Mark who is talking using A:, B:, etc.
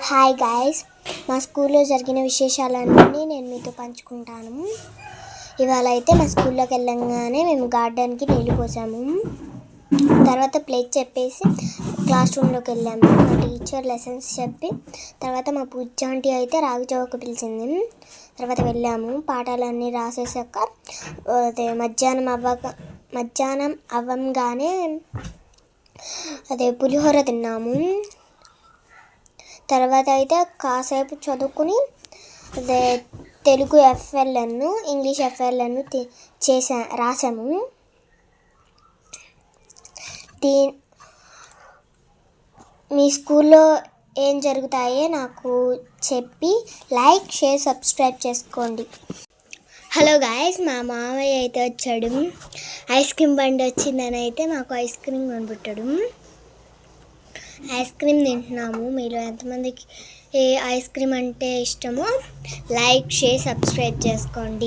A: Hi guys, మా స్కూల్లో జరిగిన విశేషాలన్నీ నేను మీతో పంచుకుంటాను. ఇవాళ అయితే మా స్కూల్లోకి వెళ్ళంగానే మేము గార్డెన్కి నీళ్ళు పోసాము. తర్వాత ప్లేట్ చెప్పేసి క్లాస్ రూమ్లోకి వెళ్ళాము. మా టీచర్ లెసన్స్ చెప్పి తర్వాత మా పూజాంటీ అయితే రాగి చౌక పిలిచింది. తర్వాత వెళ్ళాము. పాఠాలన్నీ రాసేసాక అదే మధ్యాహ్నం అవ్వంగానే పులిహోర తిన్నాము. తర్వాత అయితే కాసేపు చదువుకుని తెలుగు ఎఫ్ఎల్ఎన్, ఇంగ్లీష్ ఎఫ్ఎల్ఎన్ రాసాము. మీ స్కూల్లో ఏం జరుగుతాయో నాకు చెప్పి లైక్, షేర్, సబ్స్క్రైబ్ చేసుకోండి. హలో గాయస్, మా మామయ్య అయితే వచ్చాడు. ఐస్ క్రీమ్ బండి వచ్చిందని అయితే మాకు ఐస్ క్రీమ్ కొనిపెట్టాడు. ఐస్ క్రీమ్ తింటున్నాము. మీరు ఎంతమందికి ఏ ఐస్ క్రీమ్ అంటే ఇష్టమో లైక్, షేర్, సబ్స్క్రైబ్ చేసుకోండి.